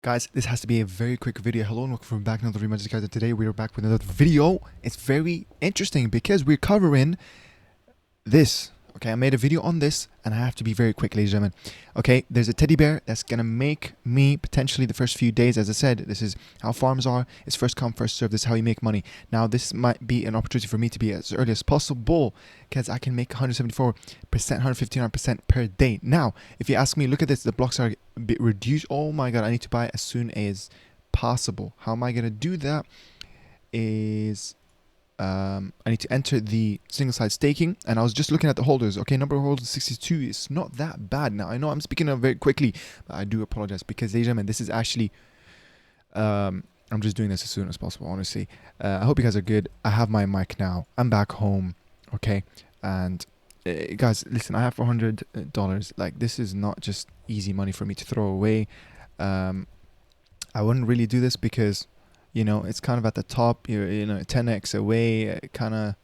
Guys, this has to be a very quick video. Hello and welcome back to another Magic guys. And today we are back with another video. It's very interesting because we're covering this. Okay, I made a video on this and I have to be very quick, ladies and gentlemen. Okay, there's a teddy bear that's gonna make me potentially the first few days. As I said, this is how farms are. It's first come, first serve. This is how you make money. Now, this might be an opportunity for me to be as early as possible because I can make 174%, 159% per day. Now, if you ask me, look at this. The blocks are a bit reduced. Oh my god, I need to buy as soon as possible. How am I gonna do that? Is I need to enter the single side staking, and I was just looking at the holders. Okay, number of holders 62 is not that bad. Now I know I'm speaking very quickly, but I do apologize because, ladies and gentlemen, this is actually I'm just doing this as soon as possible, honestly. I hope you guys are good. I have my mic now. I'm back home. Okay, and guys, listen, I have $400. Like, this is not just easy money for me to throw away. I wouldn't really do this because, you know, it's kind of at the top. You're, 10x away, kind of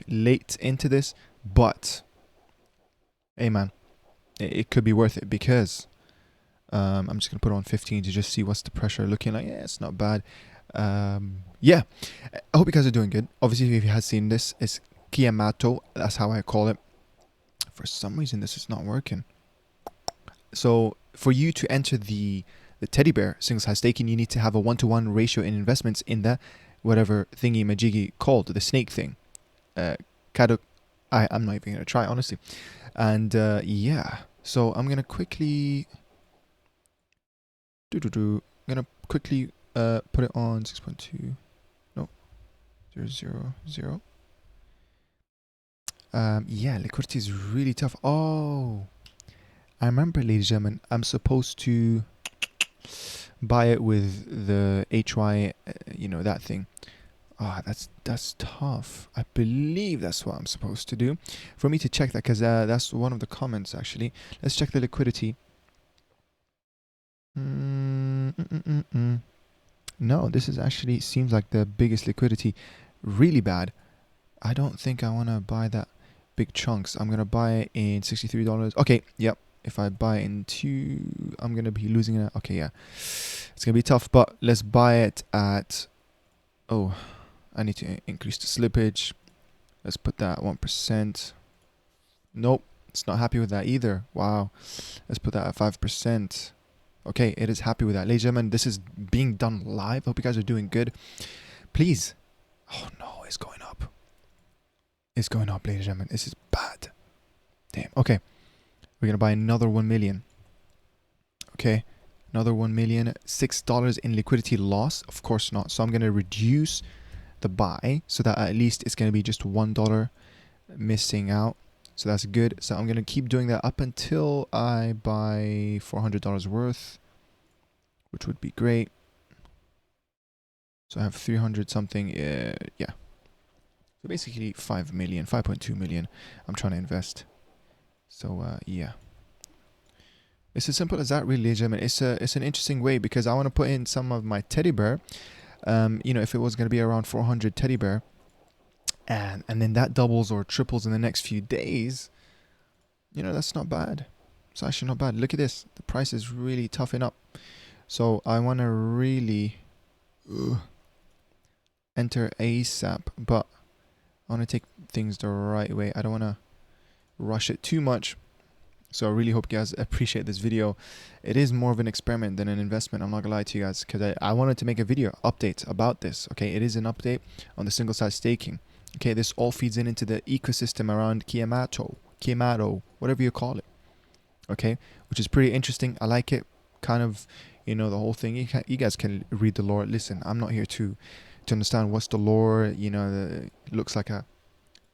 late into this. But, hey man, it could be worth it because I'm just going to put on 15 to just see what's the pressure looking like. Yeah, it's not bad. Yeah, I hope you guys are doing good. Obviously, if you have seen this, it's Kymato. That's how I call it. For some reason, this is not working. So, for you to enter the teddy bear single side staking, you need to have a 1-to-1 ratio in investments in the whatever thingy majiggy called the snake thing. I'm not even gonna try, honestly. And yeah, so I'm gonna quickly put it on 6.2. No, 0.0. Yeah, liquidity is really tough. Oh, I remember, ladies and gentlemen, I'm supposed to buy it with the HY, that thing. Ah, that's tough. I believe that's what I'm supposed to do. For me to check that, because that's one of the comments, actually. Let's check the liquidity. No, this is actually seems like the biggest liquidity. Really bad. I don't think I want to buy that big chunks. I'm going to buy it in $63. Okay, yep. If I buy into, I'm going to be losing it. Okay, yeah. It's going to be tough, but let's buy it at, oh, I need to increase the slippage. Let's put that at 1%. Nope, it's not happy with that either. Wow. Let's put that at 5%. Okay, it is happy with that. Ladies and gentlemen, this is being done live. Hope you guys are doing good. Please. Oh no, it's going up. It's going up, ladies and gentlemen. This is bad. Damn. Okay. We're going to buy another 1 million. Okay. Another 1 million. $6 in liquidity loss. Of course not. So I'm going to reduce the buy so that at least it's going to be just $1 missing out. So that's good. So I'm going to keep doing that up until I buy $400 worth, which would be great. So I have 300 something. Yeah. So basically 5 million, 5.2 million I'm trying to invest. So yeah, it's as simple as that, really, ladies and gentlemen. It's an interesting way because I want to put in some of my teddy bear. If it was going to be around 400 teddy bear, and then that doubles or triples in the next few days, that's not bad. It's actually not bad. Look at this. The price is really toughen up. So I want to really enter ASAP, but I want to take things the right way. I don't want to rush it too much. So I really hope you guys appreciate this video. It is more of an experiment than an investment. I'm not gonna lie to you guys, because I wanted to make a video update about this. Okay, it is an update on the single side staking. Okay, this all feeds into the ecosystem around Kymato, whatever you call it. Okay, which is pretty interesting. I like it. Kind of, the whole thing. You guys can read the lore. Listen, I'm not here to understand what's the lore. It looks like a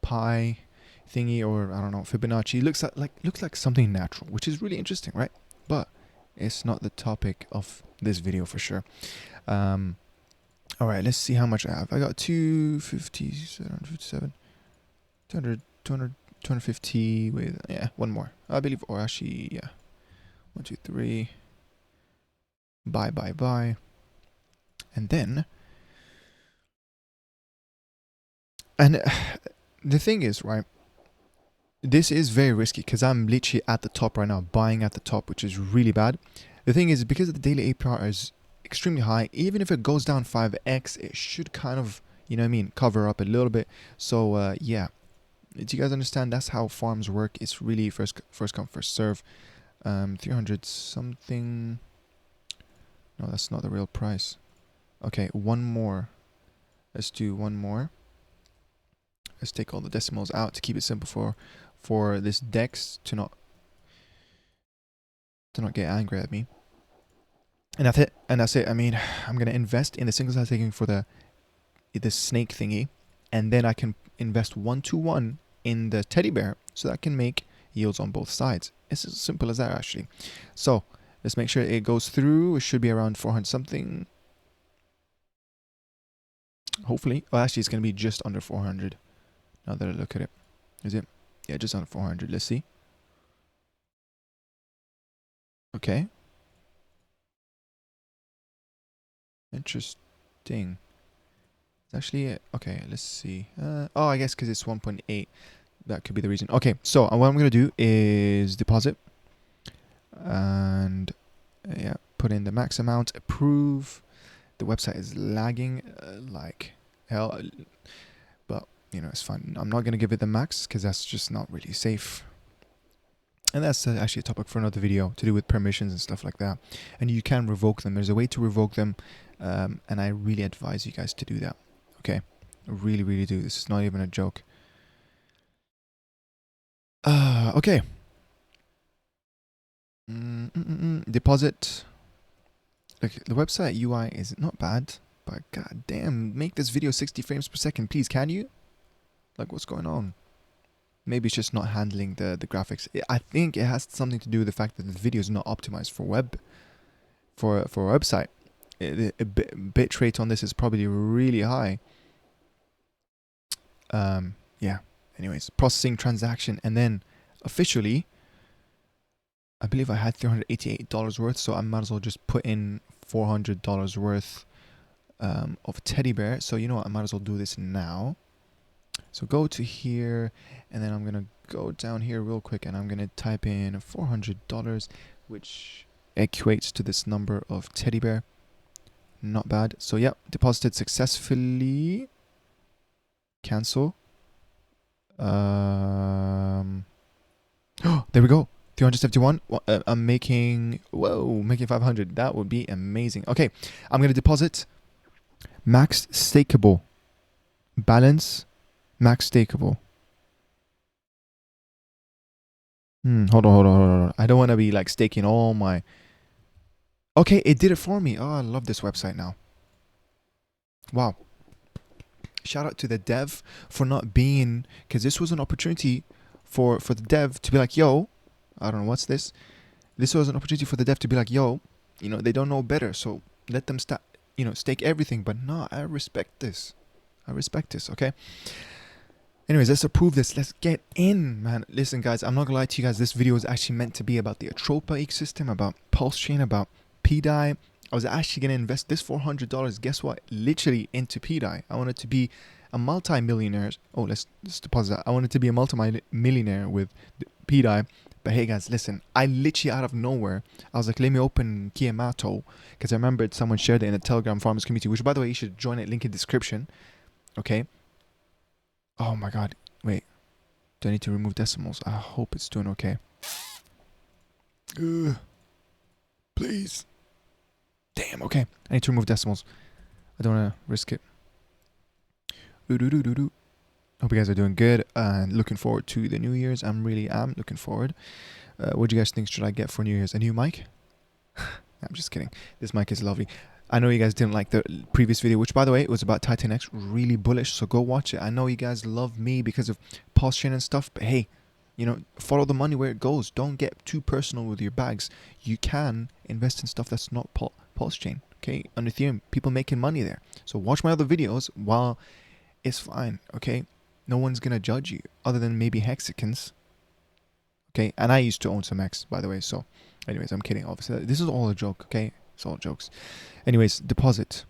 pie thingy, or I don't know, Fibonacci. Looks like something natural, which is really interesting, right? But it's not the topic of this video for sure. All right, let's see how much I have. I got 250, 757, 200, 250 with, yeah, one more, I believe, or actually, yeah, 1, 2, 3, buy, and then, and the thing is, right, this is very risky because I'm literally at the top right now, buying at the top, which is really bad. The thing is, because the daily APR is extremely high. Even if it goes down 5x, it should kind of, you know what I mean, cover up a little bit. So yeah, do you guys understand? That's how farms work. It's really first come, first serve. 300 something. No, that's not the real price. Okay, one more. Let's do one more. Let's take all the decimals out to keep it simple for this Dex to not get angry at me. And that's it. And that's it. I mean, I'm gonna invest in the single side taking for the snake thingy, and then I can invest 1-to-1 in the teddy bear, so that I can make yields on both sides. It's as simple as that, actually. So let's make sure it goes through. It should be around 400 something. Hopefully. Oh, actually, it's gonna be just under 400. Now that I look at it, is it? Yeah, just under 400. Let's see. Okay. Interesting. It's actually okay. Let's see. Oh, I guess because it's 1.8, that could be the reason. Okay, so what I'm gonna do is deposit and yeah, put in the max amount. Approve. The website is lagging like hell, but you know it's fine. I'm not gonna give it the max because that's just not really safe. And that's actually a topic for another video to do with permissions and stuff like that. And you can revoke them. There's a way to revoke them, and I really advise you guys to do that. Okay, I really, really do. This is not even a joke. Okay. Deposit. Look, the website UI is not bad, but god damn, make this video 60 frames per second, please. Can you? Like, what's going on? Maybe it's just not handling the graphics. I think it has something to do with the fact that the video is not optimized for web, for a website. The bit rate on this is probably really high. Yeah. Anyways, processing transaction, and then officially, I believe I had $388 worth, so I might as well just put in $400 worth of teddy bear. So you know what? I might as well do this now. So go to here, and then I'm gonna go down here real quick, and I'm gonna type in $400, which equates to this number of teddy bear. Not bad. So yeah, deposited successfully. Cancel. Oh, there we go. 371. I'm making 500. That would be amazing. Okay, I'm gonna deposit. Max stakeable. Balance. Max stakeable. Hold on. I don't want to be like staking all my... Okay, it did it for me. Oh, I love this website now. Wow. Shout out to the dev for not being... Because this was an opportunity for the dev to be like, yo, I don't know, what's this? This was an opportunity for the dev to be like, yo, you know, they don't know better, so let them stake everything. But no, I respect this. Okay? Anyways, let's approve this. Let's get in, man. Listen, guys, I'm not gonna lie to you guys. This video is actually meant to be about the Atropa ecosystem, about PulseChain, about PDAI. I was actually gonna invest this $400. Guess what? Literally into PDAI. I wanted to be a multi-millionaire. Oh, let's deposit that. I wanted to be a multi-millionaire with PDAI. But hey, guys, listen. I literally out of nowhere, I was like, let me open Kymato, because I remembered someone shared it in the Telegram Farmers community. Which, by the way, you should join it. Link in description. Okay. Oh my god, wait. Do I need to remove decimals? I hope it's doing okay. Please. Damn, okay. I need to remove decimals. I don't want to risk it. Hope you guys are doing good and looking forward to the New Year's. I really am looking forward. What do you guys think should I get for New Year's? A new mic? I'm just kidding. This mic is lovely. I know you guys didn't like the previous video, which, by the way, it was about Titan X, really bullish, so go watch it. I know you guys love me because of PulseChain and stuff, but hey, you know, follow the money where it goes. Don't get too personal with your bags. You can invest in stuff that's not PulseChain, okay? On Ethereum, people making money there. So watch my other videos while it's fine, okay? No one's gonna judge you, other than maybe Hexicans, okay? And I used to own some X, by the way, so anyways, I'm kidding, obviously. This is all a joke, okay? It's all jokes. Anyways, deposit.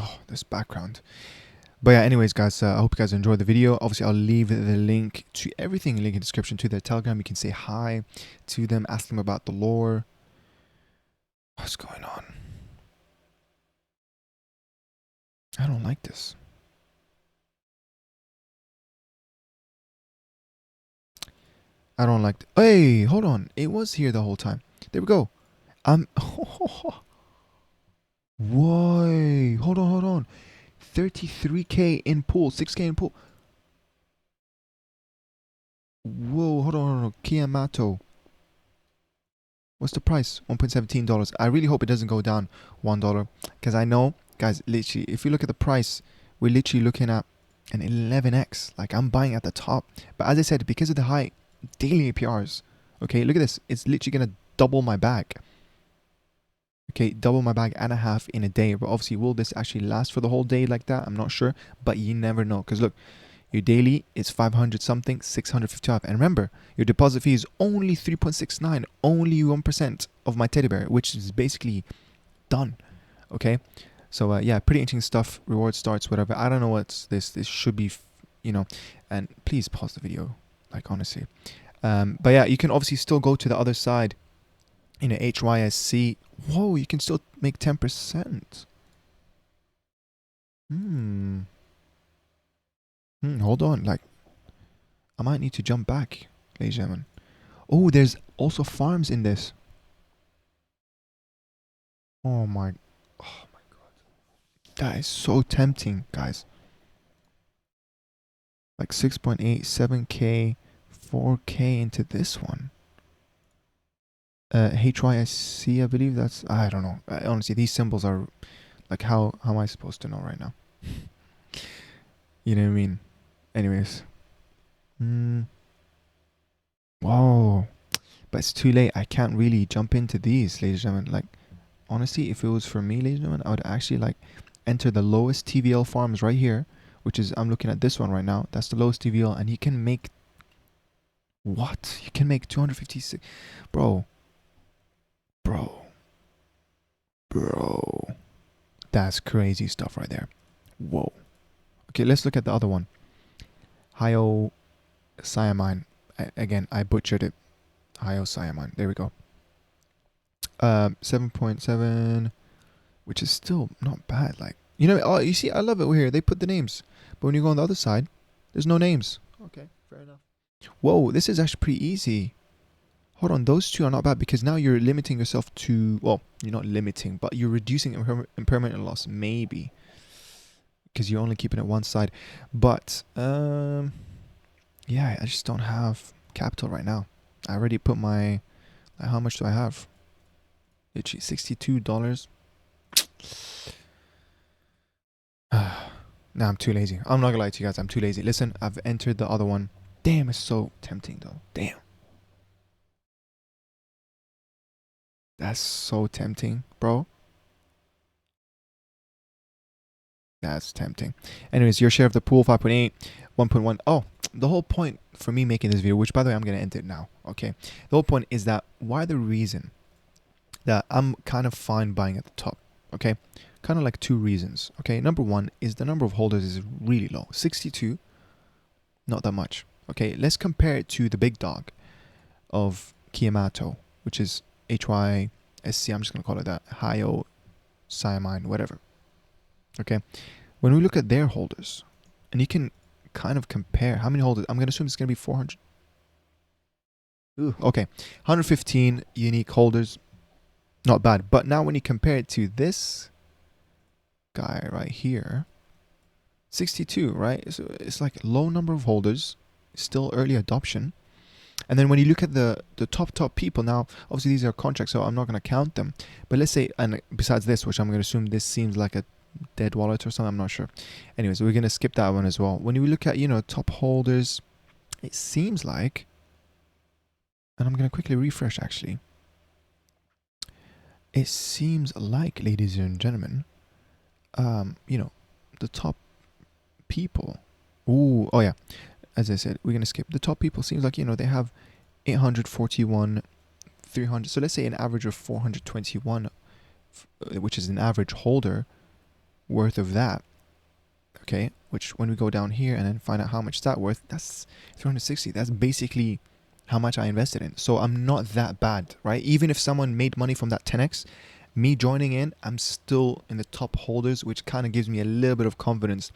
Oh, this background. But yeah, anyways, guys, I hope you guys enjoyed the video. Obviously, I'll leave the link to everything, link in the description to their Telegram. You can say hi to them, ask them about the lore. What's going on? I don't like this. I don't like. Hey, hold on. It was here the whole time. There we go. Whoa. Hold on, hold on. 33k in pool, 6k in pool. Whoa, hold on. Kymato. What's the price? $1.17. I really hope it doesn't go down $1. Because I know, guys, literally, if you look at the price, we're literally looking at an 11x. Like, I'm buying at the top. But as I said, because of the high daily APRs, okay, look at this. It's literally going to double my bag. Okay, double my bag and a half in a day. But obviously, will this actually last for the whole day like that? I'm not sure. But you never know. Because look, your daily is 500 something, 655. And remember, your deposit fee is only 3.69, only 1% of my teddy bear, which is basically done. Okay, so yeah, pretty interesting stuff. Reward starts, whatever. I don't know what's this. This should be, you know, and please pause the video, like honestly. But yeah, you can obviously still go to the other side. You know, HYSC. Whoa, you can still make 10%. Hold on, like, I might need to jump back, ladies and gentlemen. Oh, there's also farms in this. Oh my god. That is so tempting, guys. Like 6.8, 7k, 4k into this one. HYSC, I believe that's, I don't know. Honestly, these symbols are, like, how am I supposed to know right now? You know what I mean? Anyways. Whoa. But it's too late. I can't really jump into these, ladies and gentlemen. Like, honestly, if it was for me, ladies and gentlemen, I would actually, like, enter the lowest TVL farms right here, which is, I'm looking at this one right now. That's the lowest TVL, and you can make, what? You can make 256. Bro. That's crazy stuff right there. Whoa. Okay, let's look at the other one. Hyoscyamine. Again, I butchered it. Hyoscyamine. There we go. 7.7, which is still not bad. Like, you know, oh, you see, I love it here. They put the names, but when you go on the other side, there's no names. Okay, fair enough. Whoa, this is actually pretty easy. Hold on, those two are not bad because now you're limiting yourself to, well, you're not limiting, but you're reducing impermanent loss, maybe, because you're only keeping it one side. But yeah, I just don't have capital right now. I already put my, how much do I have? Literally $62. Nah, I'm too lazy. I'm not gonna lie to you guys, I'm too lazy. Listen, I've entered the other one. Damn, it's so tempting though. Damn. That's so tempting, bro. That's tempting. Anyways, your share of the pool, 5.8, 1.1. Oh, the whole point for me making this video, which by the way, I'm going to end it now. Okay. The whole point is that why the reason that I'm kind of fine buying at the top. Okay. Kind of like two reasons. Okay. Number one is the number of holders is really low. 62. Not that much. Okay. Let's compare it to the big dog of Kymato, which is HYSC. I'm just going to call it that. Hyoscyamine, whatever. Okay, when we look at their holders, and you can kind of compare how many holders. I'm going to assume it's going to be 400. Ooh, okay, 115 unique holders. Not bad. But now when you compare it to this guy right here, 62, right? So it's like low number of holders, still early adoption. And then when you look at the top people, now obviously these are contracts, so I'm not going to count them. But let's say, and besides this, which I'm going to assume this seems like a dead wallet or something, I'm not sure. Anyways, we're going to skip that one as well. When you look at, you know, top holders, it seems like, and I'm going to quickly refresh actually. It seems like, ladies and gentlemen, you know, the top people. Ooh, oh yeah. As I said, we're going to skip. The top people seems like, you know, they have 841, 300. So let's say an average of 421, which is an average holder worth of that. okay, which when we go down here and then find out how much that's worth, that's 360. That's basically how much I invested in. So I'm not that bad, right? Even if someone made money from that 10x, me joining in, I'm still in the top holders, which kind of gives me a little bit of confidence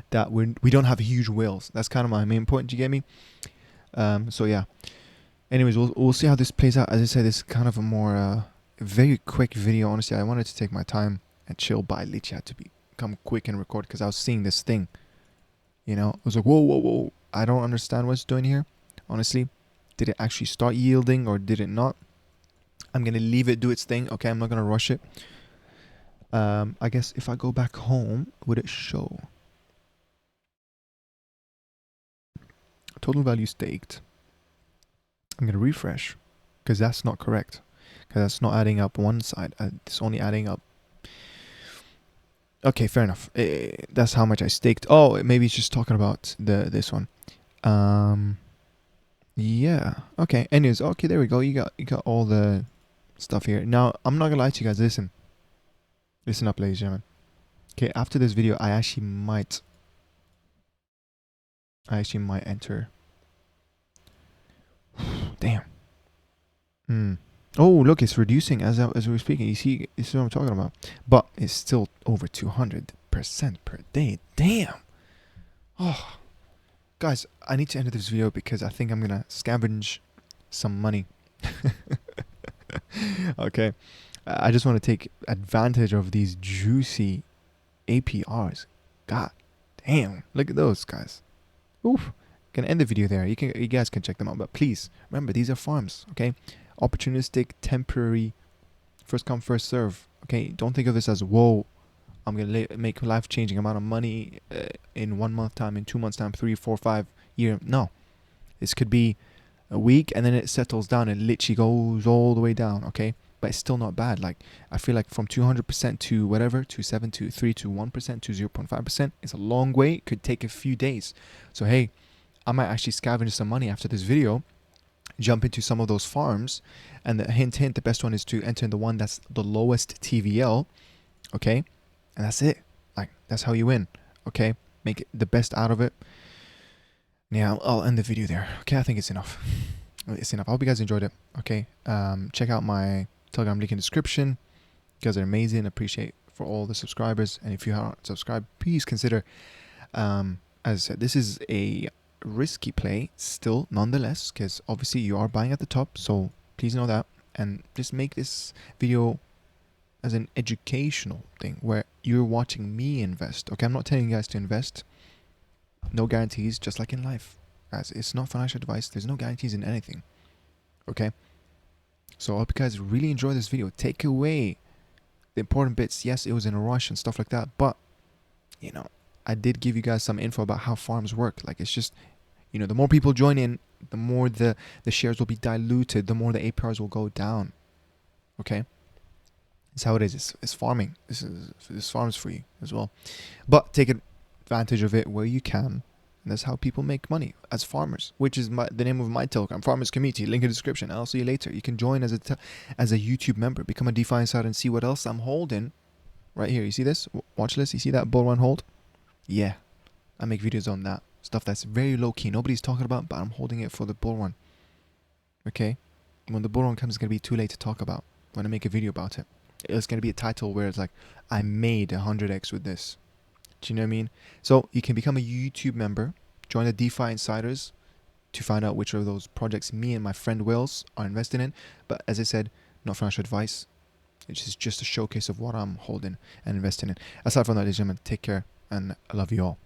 that we don't have huge whales. That's kind of my main point. Do you get me? So yeah. Anyways, we'll see how this plays out. As I said, it's kind of a more very quick video. Honestly, I wanted to take my time and chill, but I literally had to become quick and record because I was seeing this thing. You know, I was like, whoa, whoa, whoa. I don't understand what's doing here. Honestly, did it actually start yielding or did it not? I'm going to leave it do its thing. Okay, I'm not going to rush it. I guess if I go back home, would it show? Total value staked. I'm going to refresh because that's not correct. Because that's not adding up one side. It's only adding up. Okay, fair enough. That's how much I staked. Oh, maybe it's just talking about this one. Yeah. Okay. Anyways, okay, there we go. You got all the stuff here. Now, I'm not gonna lie to you guys. Listen up, ladies and gentlemen. Okay, after this video, I actually might enter. Damn. Oh, look, it's reducing as we're speaking. You see what I'm talking about. But it's still over 200% per day. Damn. Oh, guys, I need to end this video because I think I'm gonna scavenge some money. Okay, I just want to take advantage of these juicy APRs. God damn, look at those guys. Oof. Gonna end the video there. You guys can check them out, but please remember, these are farms. Okay, opportunistic, temporary, first come first serve. Okay, don't think of this as, whoa, I'm gonna make life-changing amount of money in 1 month time, in 2 months time, 3, 4, 5 year. No, this could be a week and then it settles down and literally goes all the way down. Okay, but it's still not bad. Like, I feel like from 200% to whatever, to 7 to 3 to 1% to 0.5%, it's a long way. It could take a few days. So hey, I might actually scavenge some money after this video, jump into some of those farms, and the hint, the best one is to enter in the one that's the lowest TVL. Okay, and that's it. Like, that's how you win. Okay, make it the best out of it. Yeah, I'll end the video there. Okay, I think it's enough. It's enough. I hope you guys enjoyed it. Okay, check out my Telegram link in the description. You guys are amazing. Appreciate for all the subscribers, and if you aren't subscribed, please consider. As I said, this is a risky play still, nonetheless, because obviously you are buying at the top, so please know that, and just make this video as an educational thing where you're watching me invest. Okay, I'm not telling you guys to invest. No guarantees, just like in life, guys. It's not financial advice. There's no guarantees in anything. Okay, so I hope you guys really enjoy this video. Take away the important bits. Yes, it was in a rush and stuff like that, but you know, I did give you guys some info about how farms work. Like, it's just, you know, the more people join in, the more the shares will be diluted, the more the APRs will go down. Okay, it's how it is. It's farming. This farms for you as well, but take advantage of it where you can. And that's how people make money as farmers, which is the name of my Telegram, Farmers Community. Link in the description. I'll see you later. You can join as a YouTube member, become a DeFi Insider, and see what else I'm holding right here. You see this watch list? You see that bull run hold? Yeah, I make videos on that stuff that's very low key, nobody's talking about, but I'm holding it for the bull run. Okay, when the bull run comes, it's gonna be too late to talk about. When I make a video about it, it's gonna be a title where it's like, I made 100x with this. Do you know what I mean? So you can become a YouTube member, join the DeFi Insiders to find out which of those projects me and my friend Wills are investing in. But as I said, not financial advice. It's just a showcase of what I'm holding and investing in. Aside from that, ladies and gentlemen, take care, and I love you all.